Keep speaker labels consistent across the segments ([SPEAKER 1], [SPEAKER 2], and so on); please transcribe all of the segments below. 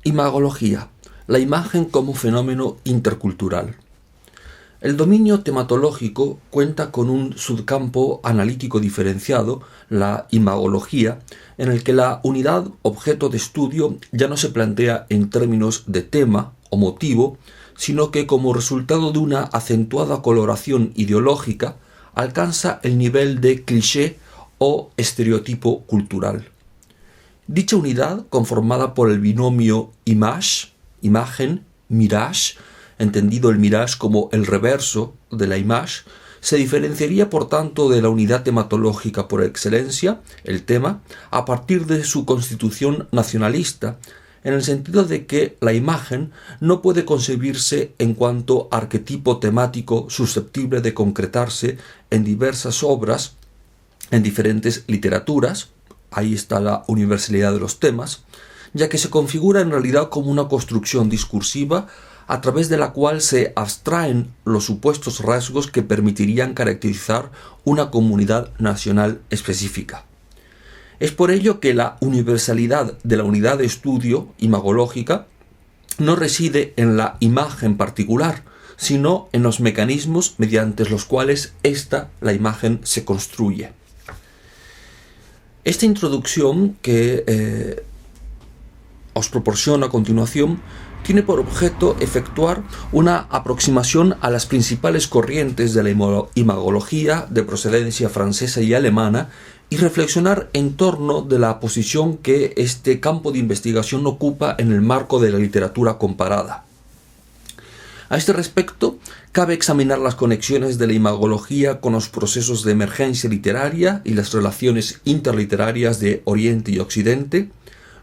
[SPEAKER 1] Imagología, la imagen como fenómeno intercultural. El dominio tematológico cuenta con un subcampo analítico diferenciado, la imagología, en el que la unidad objeto de estudio ya no se plantea en términos de tema o motivo, sino que como resultado de una acentuada coloración ideológica alcanza el nivel de cliché o estereotipo cultural. Dicha unidad, conformada por el binomio image, imagen, mirage, entendido el mirage como el reverso de la image, se diferenciaría por tanto de la unidad tematológica por excelencia, el tema, a partir de su constitución nacionalista, en el sentido de que la imagen no puede concebirse en cuanto arquetipo temático susceptible de concretarse en diversas obras, en diferentes literaturas. Ahí está la universalidad de los temas, ya que se configura en realidad como una construcción discursiva a través de la cual se abstraen los supuestos rasgos que permitirían caracterizar una comunidad nacional específica. Es por ello que la universalidad de la unidad de estudio imagológica no reside en la imagen particular, sino en los mecanismos mediante los cuales la imagen se construye. Esta introducción que os proporciono a continuación tiene por objeto efectuar una aproximación a las principales corrientes de la imagología de procedencia francesa y alemana y reflexionar en torno de la posición que este campo de investigación ocupa en el marco de la literatura comparada. A este respecto, cabe examinar las conexiones de la imagología con los procesos de emergencia literaria y las relaciones interliterarias de Oriente y Occidente,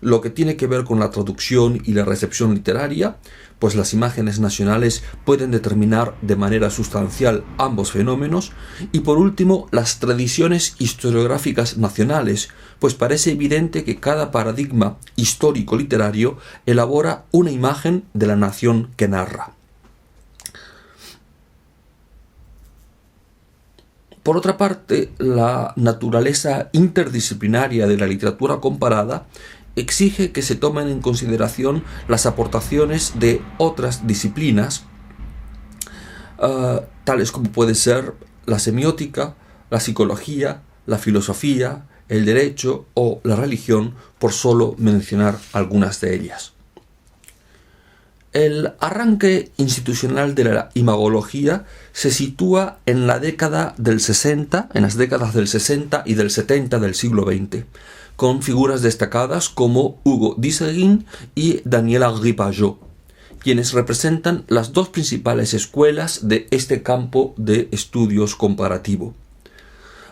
[SPEAKER 1] lo que tiene que ver con la traducción y la recepción literaria, pues las imágenes nacionales pueden determinar de manera sustancial ambos fenómenos, y por último las tradiciones historiográficas nacionales, pues parece evidente que cada paradigma histórico-literario elabora una imagen de la nación que narra. Por otra parte, la naturaleza interdisciplinaria de la literatura comparada exige que se tomen en consideración las aportaciones de otras disciplinas, tales como puede ser la semiótica, la psicología, la filosofía, el derecho o la religión, por solo mencionar algunas de ellas. El arranque institucional de la imagología se sitúa en la década del 60, en las décadas del 60 y del 70 del siglo XX, con figuras destacadas como Hugo Disselguin y Daniel Henri Pajot, quienes representan las dos principales escuelas de este campo de estudios comparativo.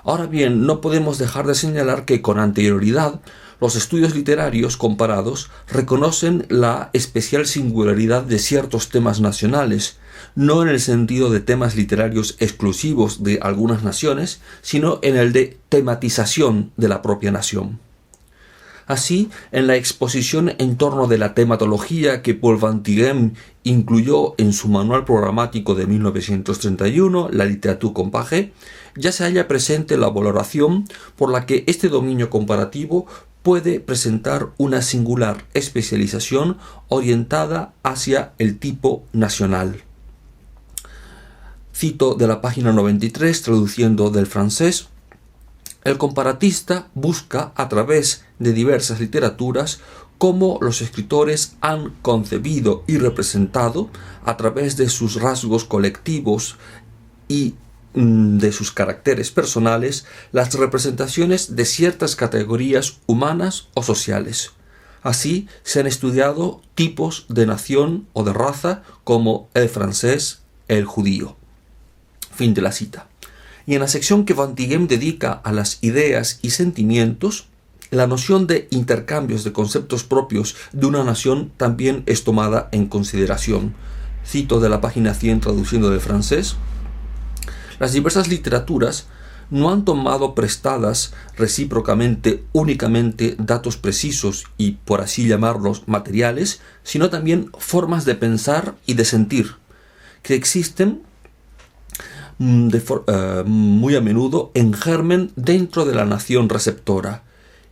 [SPEAKER 1] Ahora bien, no podemos dejar de señalar que con anterioridad los estudios literarios comparados reconocen la especial singularidad de ciertos temas nacionales, no en el sentido de temas literarios exclusivos de algunas naciones, sino en el de tematización de la propia nación. Así, en la exposición en torno de la tematología que Paul Ventigem incluyó en su manual programático de 1931, La littérature comparée, ya se halla presente la valoración por la que este dominio comparativo puede presentar una singular especialización orientada hacia el tipo nacional. Cito de la página 93, traduciendo del francés: el comparatista busca a través de diversas literaturas cómo los escritores han concebido y representado, a través de sus rasgos colectivos y de sus caracteres personales, las representaciones de ciertas categorías humanas o sociales. Así se han estudiado tipos de nación o de raza como el francés, el judío. Fin de la cita. Y en la sección que Ventigem dedica a las ideas y sentimientos, la noción de intercambios de conceptos propios de una nación también es tomada en consideración. Cito de la página 100 traduciendo del francés: las diversas literaturas no han tomado prestadas recíprocamente únicamente datos precisos y, por así llamarlos, materiales, sino también formas de pensar y de sentir, que existen muy a menudo en germen dentro de la nación receptora,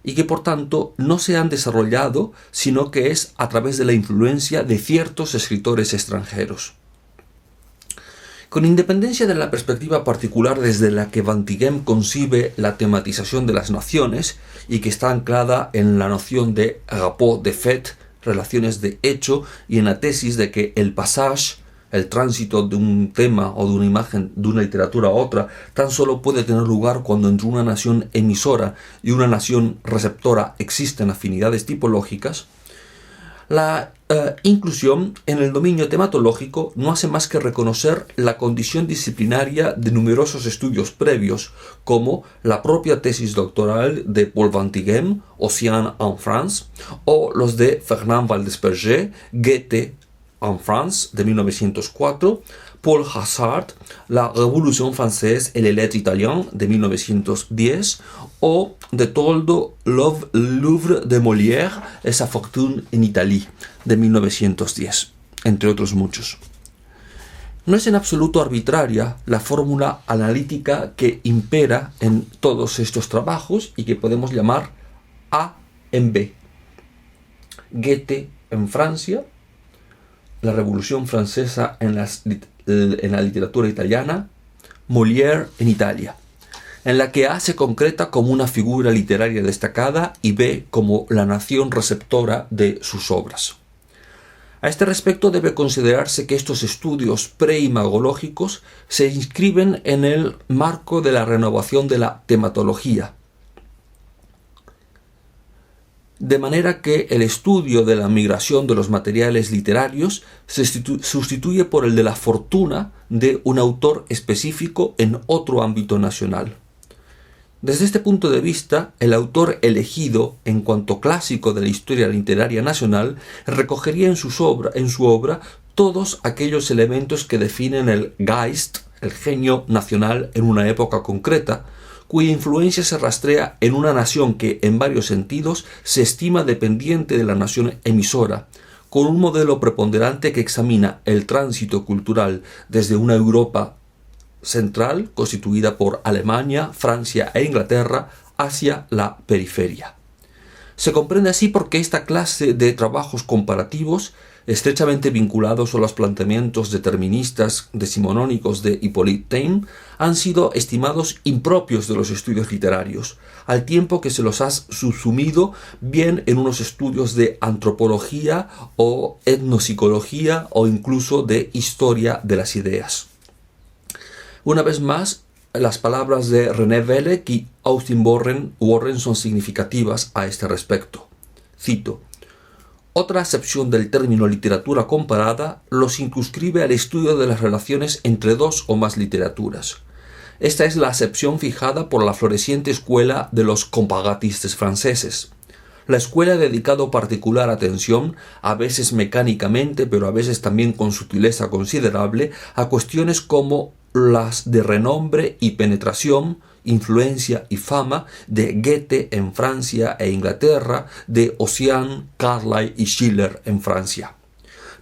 [SPEAKER 1] y que por tanto no se han desarrollado, sino que es a través de la influencia de ciertos escritores extranjeros. Con independencia de la perspectiva particular desde la que Vintigem concibe la tematización de las naciones y que está anclada en la noción de rapport de fait, relaciones de hecho, y en la tesis de que el passage, el tránsito de un tema o de una imagen de una literatura a otra, tan solo puede tener lugar cuando entre una nación emisora y una nación receptora existen afinidades tipológicas, la inclusión en el dominio tematológico no hace más que reconocer la condición disciplinaria de numerosos estudios previos, como la propia tesis doctoral de Paul Vintigem, Ossian en France, o los de Fernand Valdesperger, Goethe en France, de 1904, Paul Hazzard, La Révolution française et les lettres italiennes, de 1910, o de Toldo, Louvre de Molière et sa fortune en Italie, de 1910, entre otros muchos. No es en absoluto arbitraria la fórmula analítica que impera en todos estos trabajos y que podemos llamar A en B. Goethe en Francia, la Revolución Francesa en la literatura italiana, Molière en Italia, en la que A se concreta como una figura literaria destacada y B como la nación receptora de sus obras. A este respecto debe considerarse que estos estudios preimagológicos se inscriben en el marco de la renovación de la tematología, de manera que el estudio de la migración de los materiales literarios se sustituye por el de la fortuna de un autor específico en otro ámbito nacional. Desde este punto de vista, el autor elegido en cuanto clásico de la historia literaria nacional recogería en su obra todos aquellos elementos que definen el Geist, el genio nacional en una época concreta, cuya influencia se rastrea en una nación que, en varios sentidos, se estima dependiente de la nación emisora, con un modelo preponderante que examina el tránsito cultural desde una Europa central, constituida por Alemania, Francia e Inglaterra, hacia la periferia. Se comprende así porque esta clase de trabajos comparativos, estrechamente vinculados a los planteamientos deterministas decimonónicos de Hippolyte Taine, han sido estimados impropios de los estudios literarios, al tiempo que se los ha subsumido bien en unos estudios de antropología o etnopsicología o incluso de historia de las ideas. Una vez más, las palabras de René Vellec y Austin Warren son significativas a este respecto. Cito: otra acepción del término literatura comparada lo circunscribe al estudio de las relaciones entre dos o más literaturas. Esta es la acepción fijada por la floreciente escuela de los comparatistes franceses. La escuela ha dedicado particular atención, a veces mecánicamente, pero a veces también con sutileza considerable, a cuestiones como las de renombre y penetración, influencia y fama de Goethe en Francia e Inglaterra, de Ossian, Carlyle y Schiller en Francia.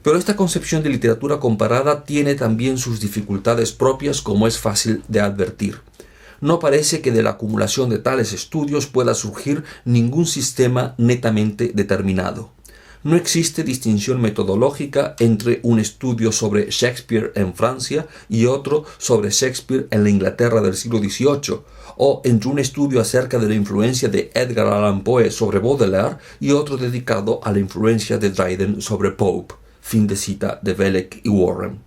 [SPEAKER 1] Pero esta concepción de literatura comparada tiene también sus dificultades propias, como es fácil de advertir. No parece que de la acumulación de tales estudios pueda surgir ningún sistema netamente determinado. No existe distinción metodológica entre un estudio sobre Shakespeare en Francia y otro sobre Shakespeare en la Inglaterra del siglo XVIII, o entre un estudio acerca de la influencia de Edgar Allan Poe sobre Baudelaire y otro dedicado a la influencia de Dryden sobre Pope. Fin de cita de Vellec y Warren.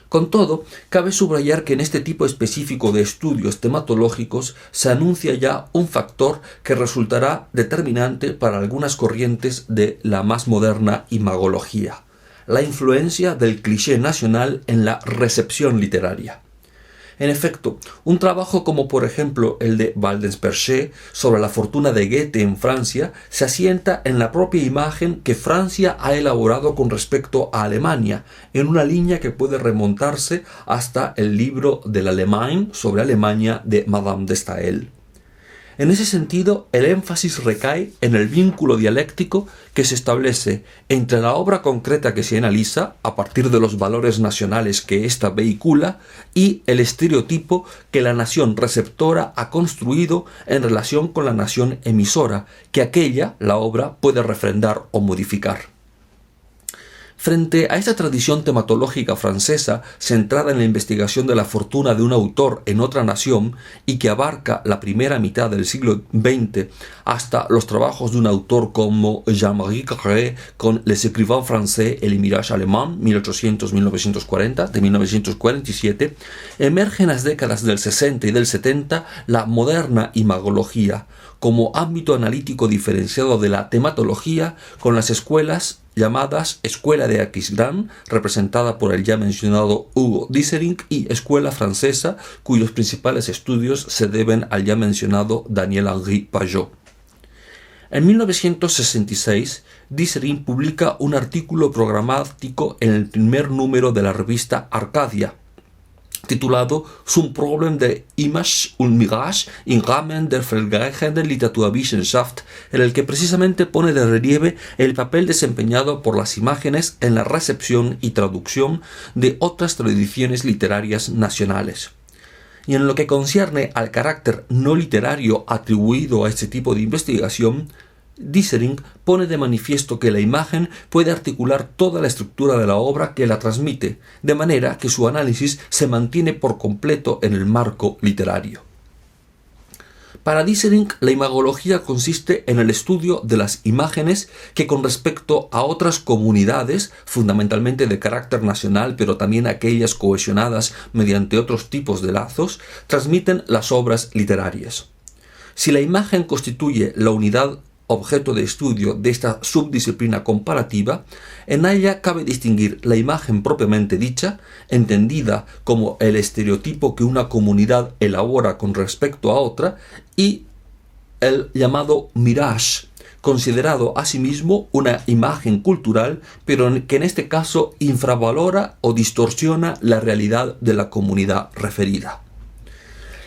[SPEAKER 1] Con todo, cabe subrayar que en este tipo específico de estudios tematológicos se anuncia ya un factor que resultará determinante para algunas corrientes de la más moderna imagología: la influencia del cliché nacional en la recepción literaria. En efecto, un trabajo como por ejemplo el de Valdesperger sobre la fortuna de Goethe en Francia se asienta en la propia imagen que Francia ha elaborado con respecto a Alemania, en una línea que puede remontarse hasta el libro de l'Allemagne sobre Alemania de Madame de Staël. En ese sentido, el énfasis recae en el vínculo dialéctico que se establece entre la obra concreta que se analiza, a partir de los valores nacionales que ésta vehicula, y el estereotipo que la nación receptora ha construido en relación con la nación emisora, que aquella, la obra, puede refrendar o modificar. Frente a esta tradición tematológica francesa centrada en la investigación de la fortuna de un autor en otra nación y que abarca la primera mitad del siglo XX hasta los trabajos de un autor como Jean-Marie Carré con Les écrivains français et le mirage allemand 1800-1940 de 1947, emerge en las décadas del 60 y del 70 la moderna imagología como ámbito analítico diferenciado de la tematología con las escuelas llamadas Escuela de Aquisgrán, representada por el ya mencionado Hugo Dyserinck, y Escuela Francesa, cuyos principales estudios se deben al ya mencionado Daniel-Henri Pajot. En 1966, Dyserinck publica un artículo programático en el primer número de la revista Arcadia, titulado Zum Problem der Image und Mirage im Rahmen der vergleichenden Literaturwissenschaft, en el que precisamente pone de relieve el papel desempeñado por las imágenes en la recepción y traducción de otras tradiciones literarias nacionales. Y en lo que concierne al carácter no literario atribuido a este tipo de investigación, Dyserinck pone de manifiesto que la imagen puede articular toda la estructura de la obra que la transmite, de manera que su análisis se mantiene por completo en el marco literario. Para Dyserinck, la imagología consiste en el estudio de las imágenes que con respecto a otras comunidades, fundamentalmente de carácter nacional, pero también aquellas cohesionadas mediante otros tipos de lazos, transmiten las obras literarias. Si la imagen constituye la unidad objeto de estudio de esta subdisciplina comparativa, en ella cabe distinguir la imagen propiamente dicha, entendida como el estereotipo que una comunidad elabora con respecto a otra, y el llamado mirage, considerado asimismo una imagen cultural, pero que en este caso infravalora o distorsiona la realidad de la comunidad referida.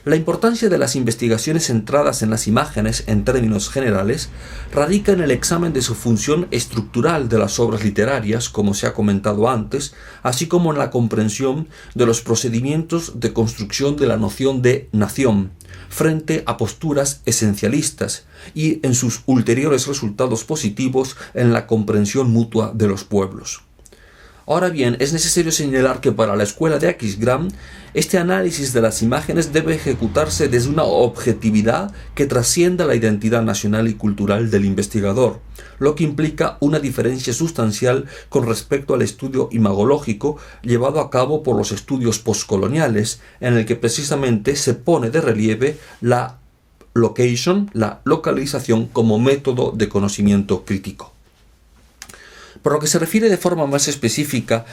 [SPEAKER 1] La importancia de las investigaciones centradas en las imágenes en términos generales radica en el examen de su función estructural de las obras literarias, como se ha comentado antes, así como en la comprensión de los procedimientos de construcción de la noción de nación, frente a posturas esencialistas, y en sus ulteriores resultados positivos en la comprensión mutua de los pueblos. Ahora bien, es necesario señalar que para la escuela de Aquisgrán, este análisis de las imágenes debe ejecutarse desde una objetividad que trascienda la identidad nacional y cultural del investigador, lo que implica una diferencia sustancial con respecto al estudio imagológico llevado a cabo por los estudios postcoloniales, en el que precisamente se pone de relieve la location, la localización como método de conocimiento crítico. Por lo que se refiere de forma más específica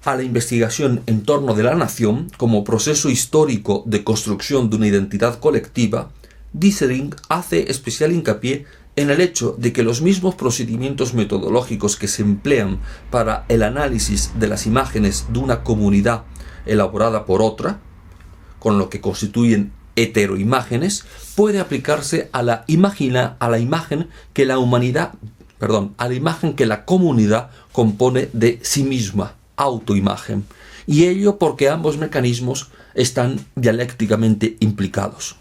[SPEAKER 1] a la investigación en torno de la nación como proceso histórico de construcción de una identidad colectiva, Dyserinck hace especial hincapié en el hecho de que los mismos procedimientos metodológicos que se emplean para el análisis de las imágenes de una comunidad elaborada por otra, con lo que constituyen heteroimágenes, puede aplicarse a la imagen que la comunidad compone de sí misma, autoimagen, y ello porque ambos mecanismos están dialécticamente implicados.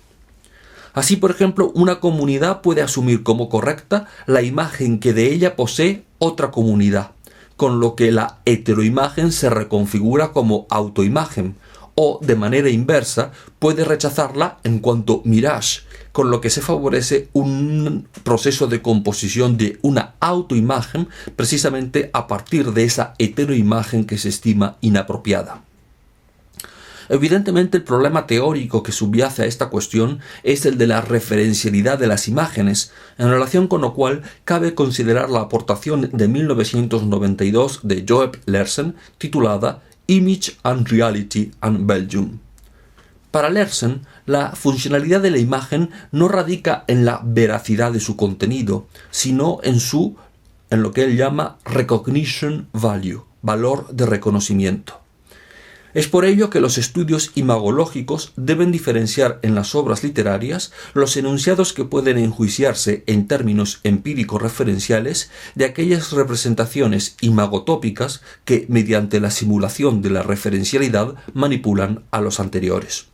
[SPEAKER 1] Así, por ejemplo, una comunidad puede asumir como correcta la imagen que de ella posee otra comunidad, con lo que la heteroimagen se reconfigura como autoimagen, o, de manera inversa, puede rechazarla en cuanto mirage, con lo que se favorece un proceso de composición de una autoimagen precisamente a partir de esa heteroimagen que se estima inapropiada. Evidentemente, el problema teórico que subyace a esta cuestión es el de la referencialidad de las imágenes, en relación con lo cual cabe considerar la aportación de 1992 de Joep Lersen titulada Image and Reality in Belgium. Para Lersen, la funcionalidad de la imagen no radica en la veracidad de su contenido, sino en lo que él llama recognition value, valor de reconocimiento. Es por ello que los estudios imagológicos deben diferenciar en las obras literarias los enunciados que pueden enjuiciarse en términos empíricos referenciales de aquellas representaciones imagotópicas que, mediante la simulación de la referencialidad, manipulan a los anteriores.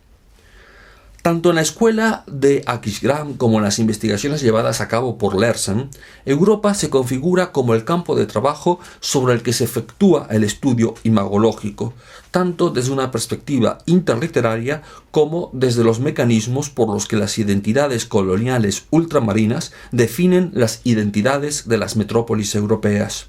[SPEAKER 1] Tanto en la escuela de Aquisgrán como en las investigaciones llevadas a cabo por Lersen, Europa se configura como el campo de trabajo sobre el que se efectúa el estudio imagológico, tanto desde una perspectiva interliteraria como desde los mecanismos por los que las identidades coloniales ultramarinas definen las identidades de las metrópolis europeas.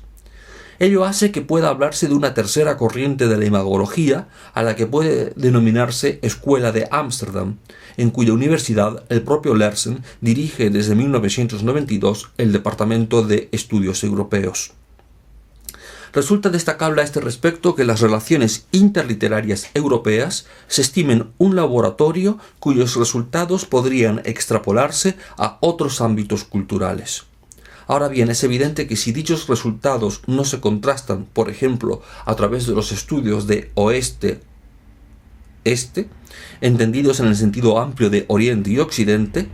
[SPEAKER 1] Ello hace que pueda hablarse de una tercera corriente de la imagología, a la que puede denominarse Escuela de Ámsterdam, en cuya universidad el propio Lersen dirige desde 1992 el Departamento de Estudios Europeos. Resulta destacable a este respecto que las relaciones interliterarias europeas se estimen un laboratorio cuyos resultados podrían extrapolarse a otros ámbitos culturales. Ahora bien, es evidente que si dichos resultados no se contrastan, por ejemplo, a través de los estudios de oeste-este, entendidos en el sentido amplio de Oriente y Occidente,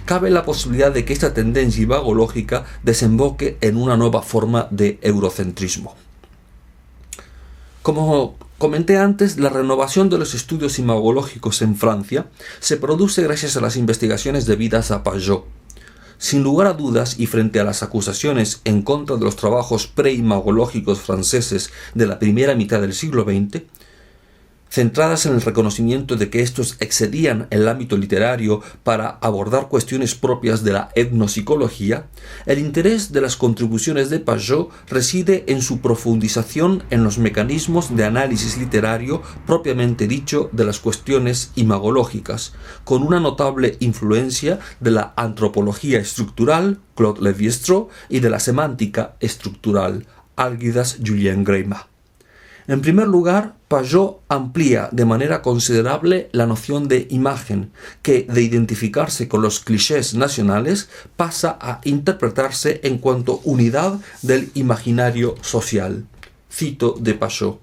[SPEAKER 1] cabe la posibilidad de que esta tendencia imagológica desemboque en una nueva forma de eurocentrismo. Como comenté antes, la renovación de los estudios imagológicos en Francia se produce gracias a las investigaciones debidas a Pajot. Sin lugar a dudas, y frente a las acusaciones en contra de los trabajos preimagológicos franceses de la primera mitad del siglo XX, centradas en el reconocimiento de que estos excedían el ámbito literario para abordar cuestiones propias de la etnopsicología, el interés de las contribuciones de Pajot reside en su profundización en los mecanismos de análisis literario propiamente dicho de las cuestiones imagológicas, con una notable influencia de la antropología estructural, Claude Lévi-Strauss, y de la semántica estructural, Algirdas-Julien Greimas. En primer lugar, Pajot amplía de manera considerable la noción de imagen, que, de identificarse con los clichés nacionales, pasa a interpretarse en cuanto unidad del imaginario social. Cito de Pajot: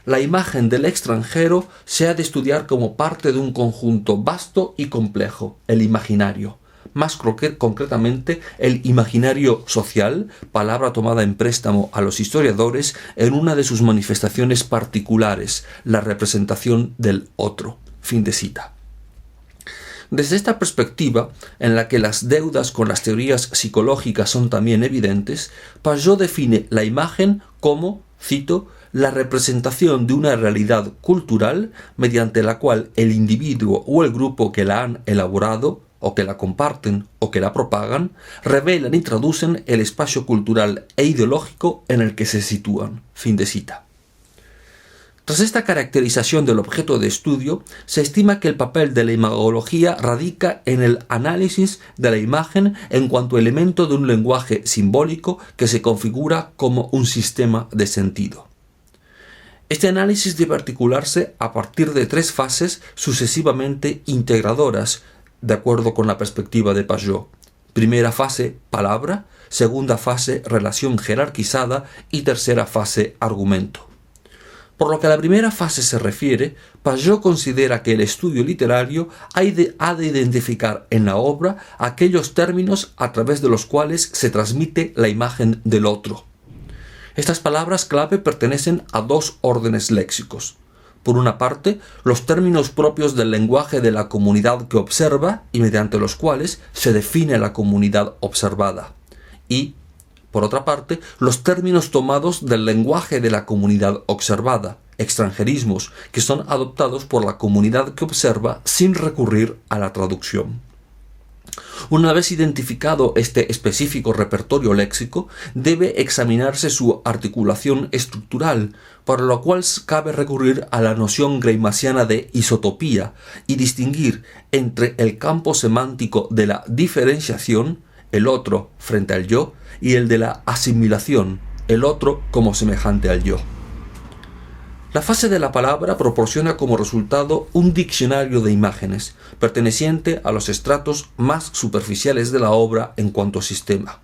[SPEAKER 1] la imagen del extranjero se ha de estudiar como parte de un conjunto vasto y complejo, el imaginario. Más concretamente, el imaginario social, palabra tomada en préstamo a los historiadores en una de sus manifestaciones particulares, la representación del otro. Fin de cita. Desde esta perspectiva, en la que las deudas con las teorías psicológicas son también evidentes, Pajot define la imagen como, cito, la representación de una realidad cultural mediante la cual el individuo o el grupo que la han elaborado, o que la comparten o que la propagan, revelan y traducen el espacio cultural e ideológico en el que se sitúan. Fin de cita. Tras esta caracterización del objeto de estudio, se estima que el papel de la imagología radica en el análisis de la imagen en cuanto elemento de un lenguaje simbólico que se configura como un sistema de sentido. Este análisis debe articularse a partir de tres fases sucesivamente integradoras, de acuerdo con la perspectiva de Pajot. Primera fase, palabra; segunda fase, relación jerarquizada; y tercera fase, argumento. Por lo que a la primera fase se refiere, Pajot considera que el estudio literario ha de identificar en la obra aquellos términos a través de los cuales se transmite la imagen del otro. Estas palabras clave pertenecen a dos órdenes léxicos. Por una parte, los términos propios del lenguaje de la comunidad que observa y mediante los cuales se define la comunidad observada. Y, por otra parte, los términos tomados del lenguaje de la comunidad observada, extranjerismos, que son adoptados por la comunidad que observa sin recurrir a la traducción. Una vez identificado este específico repertorio léxico, debe examinarse su articulación estructural, para lo cual cabe recurrir a la noción greimasiana de isotopía y distinguir entre el campo semántico de la diferenciación, el otro frente al yo, y el de la asimilación, el otro como semejante al yo. La fase de la palabra proporciona como resultado un diccionario de imágenes, perteneciente a los estratos más superficiales de la obra en cuanto a sistema.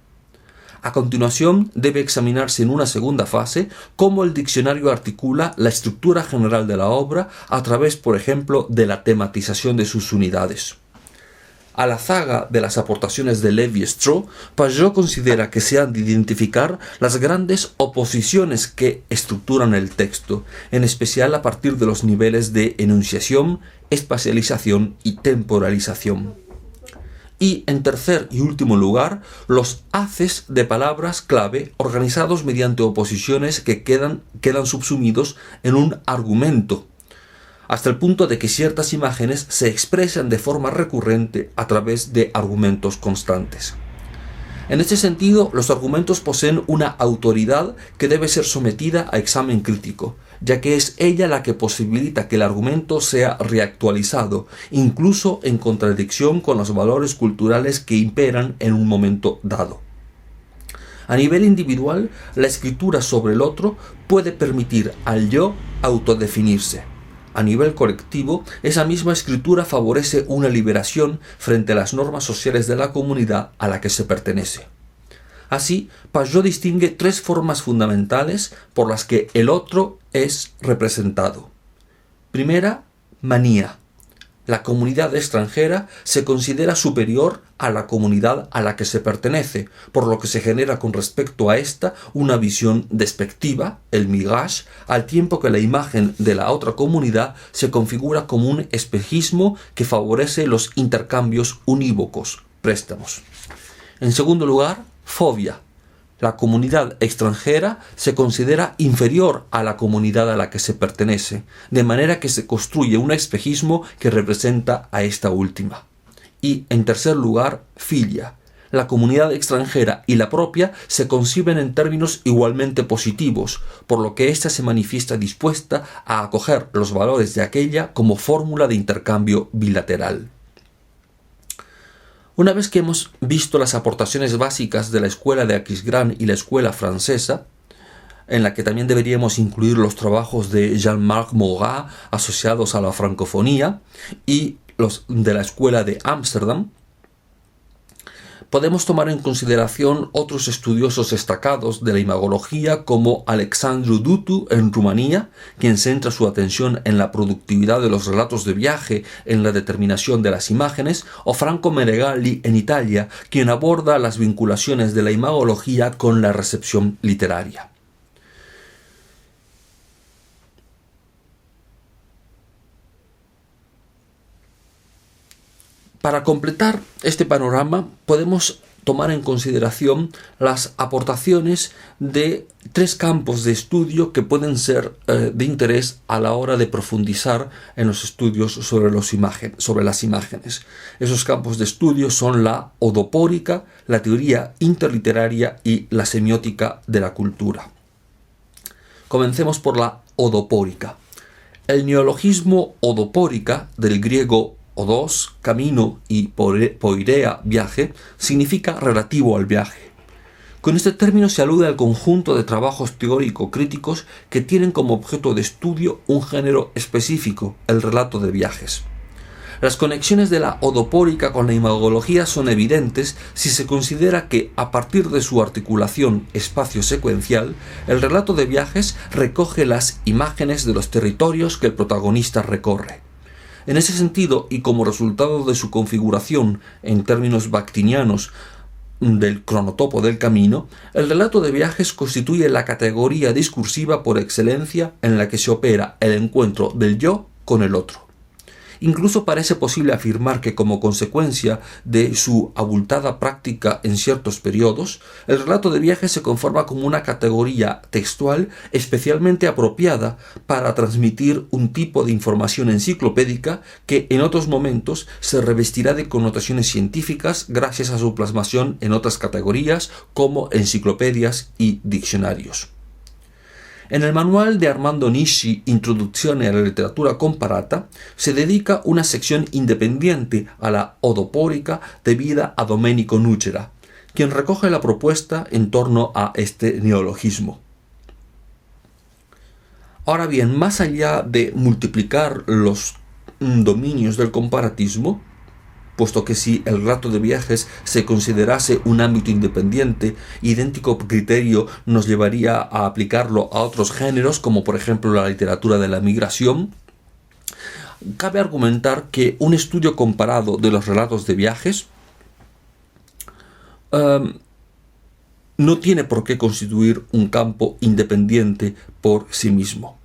[SPEAKER 1] A continuación, debe examinarse en una segunda fase cómo el diccionario articula la estructura general de la obra a través, por ejemplo, de la tematización de sus unidades. A la zaga de las aportaciones de Lévi-Strauss, Pajot considera que se han de identificar las grandes oposiciones que estructuran el texto, en especial a partir de los niveles de enunciación, espacialización y temporalización. Y, en tercer y último lugar, los haces de palabras clave organizados mediante oposiciones que quedan subsumidos en un argumento, hasta el punto de que ciertas imágenes se expresan de forma recurrente a través de argumentos constantes. En este sentido, los argumentos poseen una autoridad que debe ser sometida a examen crítico, ya que es ella la que posibilita que el argumento sea reactualizado, incluso en contradicción con los valores culturales que imperan en un momento dado. A nivel individual, la escritura sobre el otro puede permitir al yo autodefinirse. A nivel colectivo, esa misma escritura favorece una liberación frente a las normas sociales de la comunidad a la que se pertenece. Así, Pajot distingue tres formas fundamentales por las que el otro es representado. Primera, manía. La comunidad extranjera se considera superior a la comunidad a la que se pertenece, por lo que se genera con respecto a esta una visión despectiva, el midrash, al tiempo que la imagen de la otra comunidad se configura como un espejismo que favorece los intercambios unívocos, préstamos. En segundo lugar, fobia. La comunidad extranjera se considera inferior a la comunidad a la que se pertenece, de manera que se construye un espejismo que representa a esta última. Y, en tercer lugar, filia. La comunidad extranjera y la propia se conciben en términos igualmente positivos, por lo que ésta se manifiesta dispuesta a acoger los valores de aquella como fórmula de intercambio bilateral. Una vez que hemos visto las aportaciones básicas de la escuela de Aquisgrán y la escuela francesa, en la que también deberíamos incluir los trabajos de Jean-Marc Morat asociados a la francofonía y los de la escuela de Ámsterdam, podemos tomar en consideración otros estudiosos destacados de la imagología como Alexandru Dutu en Rumanía, quien centra su atención en la productividad de los relatos de viaje en la determinación de las imágenes, o Franco Meregali en Italia, quien aborda las vinculaciones de la imagología con la recepción literaria. Para completar este panorama, podemos tomar en consideración las aportaciones de tres campos de estudio que pueden ser de interés a la hora de profundizar en los estudios sobre las imágenes. Esos campos de estudio son la odopórica, la teoría interliteraria y la semiótica de la cultura. Comencemos por la odopórica. El neologismo odopórica, del griego odos, camino, y poirea, viaje, significa relativo al viaje. Con este término se alude al conjunto de trabajos teórico-críticos que tienen como objeto de estudio un género específico, el relato de viajes. Las conexiones de la odopórica con la imagología son evidentes si se considera que, a partir de su articulación espacio-secuencial, el relato de viajes recoge las imágenes de los territorios que el protagonista recorre. En ese sentido, y como resultado de su configuración en términos bakhtinianos del cronotopo del camino, el relato de viajes constituye la categoría discursiva por excelencia en la que se opera el encuentro del yo con el otro. Incluso parece posible afirmar que, como consecuencia de su abultada práctica en ciertos periodos, el relato de viajes se conforma como una categoría textual especialmente apropiada para transmitir un tipo de información enciclopédica que en otros momentos se revestirá de connotaciones científicas gracias a su plasmación en otras categorías como enciclopedias y diccionarios. En el manual de Armando Nisci, Introduzione alla letteratura comparata, se dedica una sección independiente a la odopórica debida a Domenico Nucera, quien recoge la propuesta en torno a este neologismo. Ahora bien, más allá de multiplicar los dominios del comparatismo, puesto que si el relato de viajes se considerase un ámbito independiente, idéntico criterio nos llevaría a aplicarlo a otros géneros, como por ejemplo la literatura de la migración. Cabe argumentar que un estudio comparado de los relatos de viajes no tiene por qué constituir un campo independiente por sí mismo.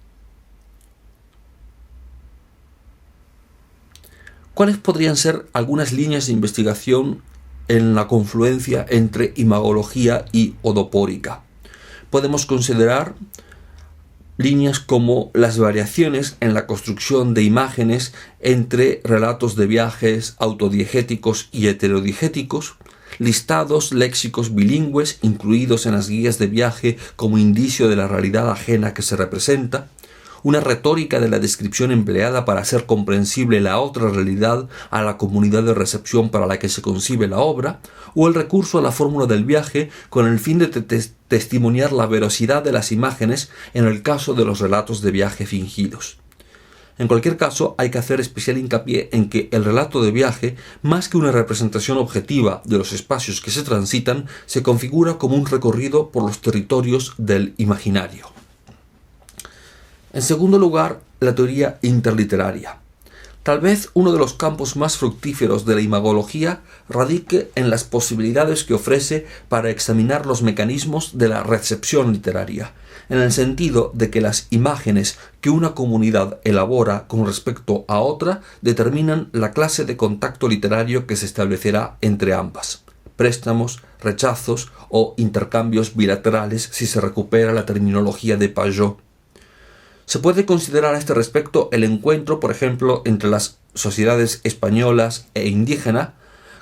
[SPEAKER 1] ¿Cuáles podrían ser algunas líneas de investigación en la confluencia entre imagología y odopórica? Podemos considerar líneas como las variaciones en la construcción de imágenes entre relatos de viajes autodiegéticos y heterodiegéticos, listados léxicos bilingües incluidos en las guías de viaje como indicio de la realidad ajena que se representa, una retórica de la descripción empleada para hacer comprensible la otra realidad a la comunidad de recepción para la que se concibe la obra, o el recurso a la fórmula del viaje con el fin de testimoniar la veracidad de las imágenes en el caso de los relatos de viaje fingidos. En cualquier caso, hay que hacer especial hincapié en que el relato de viaje, más que una representación objetiva de los espacios que se transitan, se configura como un recorrido por los territorios del imaginario. En segundo lugar, la teoría interliteraria. Tal vez uno de los campos más fructíferos de la imagología radique en las posibilidades que ofrece para examinar los mecanismos de la recepción literaria, en el sentido de que las imágenes que una comunidad elabora con respecto a otra determinan la clase de contacto literario que se establecerá entre ambas. Préstamos, rechazos o intercambios bilaterales si se recupera la terminología de Pajot. Se puede considerar a este respecto el encuentro, por ejemplo, entre las sociedades españolas e indígenas,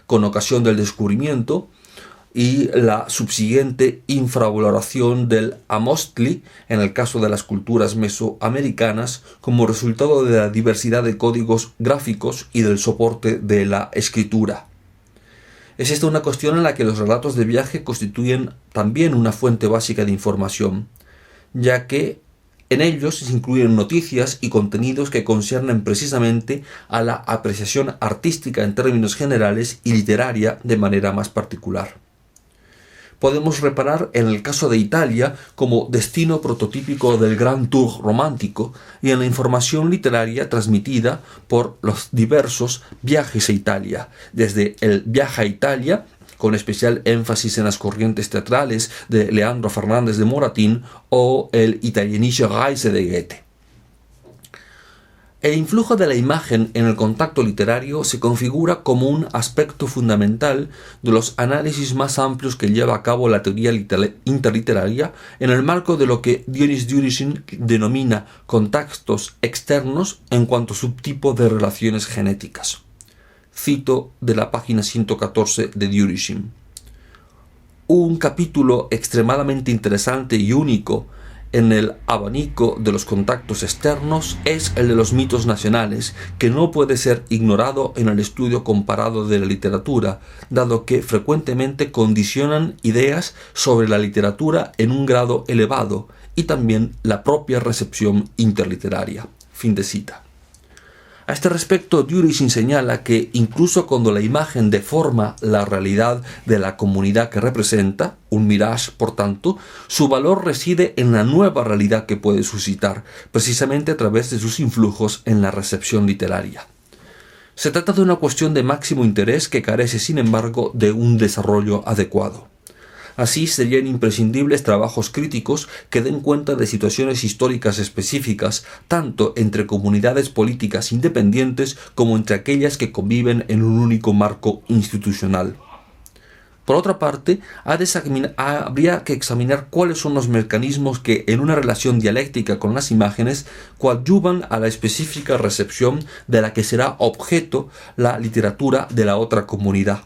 [SPEAKER 1] con ocasión del descubrimiento, y la subsiguiente infravaloración del Amostli, en el caso de las culturas mesoamericanas, como resultado de la diversidad de códigos gráficos y del soporte de la escritura. Es esta una cuestión en la que los relatos de viaje constituyen también una fuente básica de información, ya que en ellos se incluyen noticias y contenidos que conciernen precisamente a la apreciación artística en términos generales y literaria de manera más particular. Podemos reparar en el caso de Italia como destino prototípico del Grand Tour romántico y en la información literaria transmitida por los diversos viajes a Italia, desde el viaje a Italia, con especial énfasis en las corrientes teatrales de Leandro Fernández de Moratín o el Italienische Reise de Goethe. El influjo de la imagen en el contacto literario se configura como un aspecto fundamental de los análisis más amplios que lleva a cabo la teoría interliteraria en el marco de lo que Dionys Diurysin denomina contactos externos en cuanto subtipo de relaciones genéticas. Cito de la página 114 de Diurysin. Un capítulo extremadamente interesante y único en el abanico de los contactos externos es el de los mitos nacionales, que no puede ser ignorado en el estudio comparado de la literatura, dado que frecuentemente condicionan ideas sobre la literatura en un grado elevado y también la propia recepción interliteraria. Fin de cita. A este respecto, Diurysin señala que incluso cuando la imagen deforma la realidad de la comunidad que representa, un mirage por tanto, su valor reside en la nueva realidad que puede suscitar, precisamente a través de sus influjos en la recepción literaria. Se trata de una cuestión de máximo interés que carece, sin embargo, de un desarrollo adecuado. Así serían imprescindibles trabajos críticos que den cuenta de situaciones históricas específicas, tanto entre comunidades políticas independientes como entre aquellas que conviven en un único marco institucional. Por otra parte, habría que examinar cuáles son los mecanismos que, en una relación dialéctica con las imágenes, coadyuvan a la específica recepción de la que será objeto la literatura de la otra comunidad.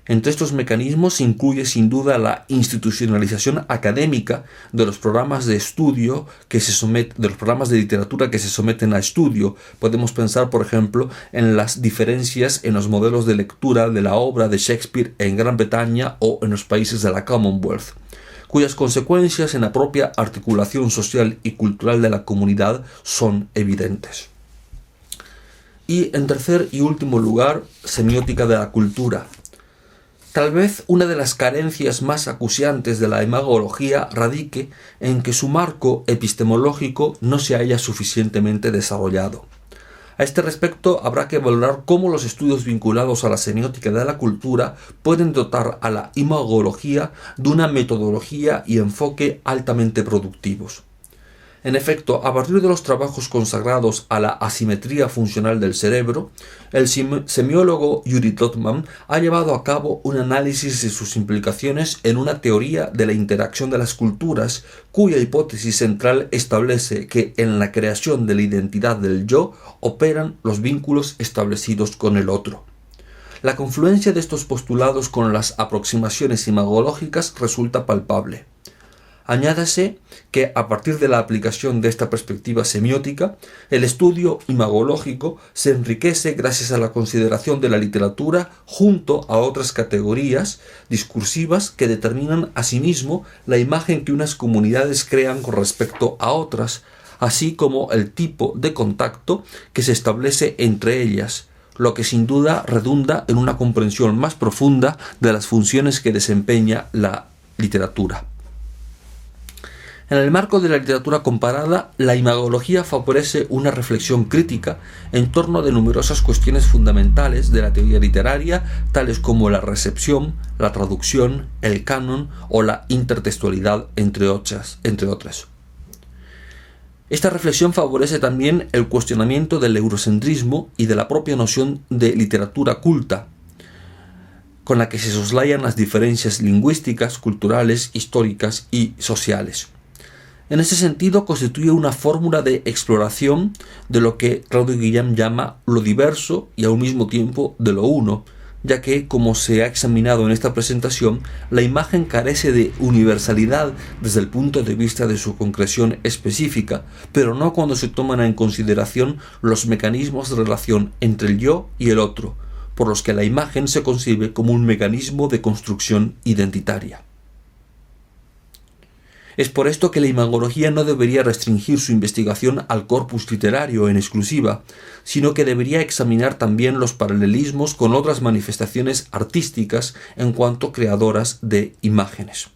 [SPEAKER 1] Entre estos mecanismos se incluye sin duda la institucionalización académica de los programas de estudio de los programas de literatura que se someten a estudio. Podemos pensar, por ejemplo, en las diferencias en los modelos de lectura de la obra de Shakespeare en Gran Bretaña o en los países de la Commonwealth, cuyas consecuencias en la propia articulación social y cultural de la comunidad son evidentes. Y en tercer y último lugar, semiótica de la cultura. Tal vez una de las carencias más acuciantes de la imagología radique en que su marco epistemológico no se haya suficientemente desarrollado. A este respecto, habrá que valorar cómo los estudios vinculados a la semiótica de la cultura pueden dotar a la imagología de una metodología y enfoque altamente productivos. En efecto, a partir de los trabajos consagrados a la asimetría funcional del cerebro, el semiólogo Juri Totman ha llevado a cabo un análisis de sus implicaciones en una teoría de la interacción de las culturas, cuya hipótesis central establece que en la creación de la identidad del yo operan los vínculos establecidos con el otro. La confluencia de estos postulados con las aproximaciones imagológicas resulta palpable. Añádase que, a partir de la aplicación de esta perspectiva semiótica, el estudio imagológico se enriquece gracias a la consideración de la literatura junto a otras categorías discursivas que determinan asimismo la imagen que unas comunidades crean con respecto a otras, así como el tipo de contacto que se establece entre ellas, lo que sin duda redunda en una comprensión más profunda de las funciones que desempeña la literatura. En el marco de la literatura comparada, la imagología favorece una reflexión crítica en torno de numerosas cuestiones fundamentales de la teoría literaria, tales como la recepción, la traducción, el canon o la intertextualidad, entre otras. Esta reflexión favorece también el cuestionamiento del eurocentrismo y de la propia noción de literatura culta, con la que se soslayan las diferencias lingüísticas, culturales, históricas y sociales. En ese sentido, constituye una fórmula de exploración de lo que Claudio Guillem llama lo diverso y al mismo tiempo de lo uno, ya que, como se ha examinado en esta presentación, la imagen carece de universalidad desde el punto de vista de su concreción específica, pero no cuando se toman en consideración los mecanismos de relación entre el yo y el otro, por los que la imagen se concibe como un mecanismo de construcción identitaria. Es por esto que la imagología no debería restringir su investigación al corpus literario en exclusiva, sino que debería examinar también los paralelismos con otras manifestaciones artísticas en cuanto creadoras de imágenes.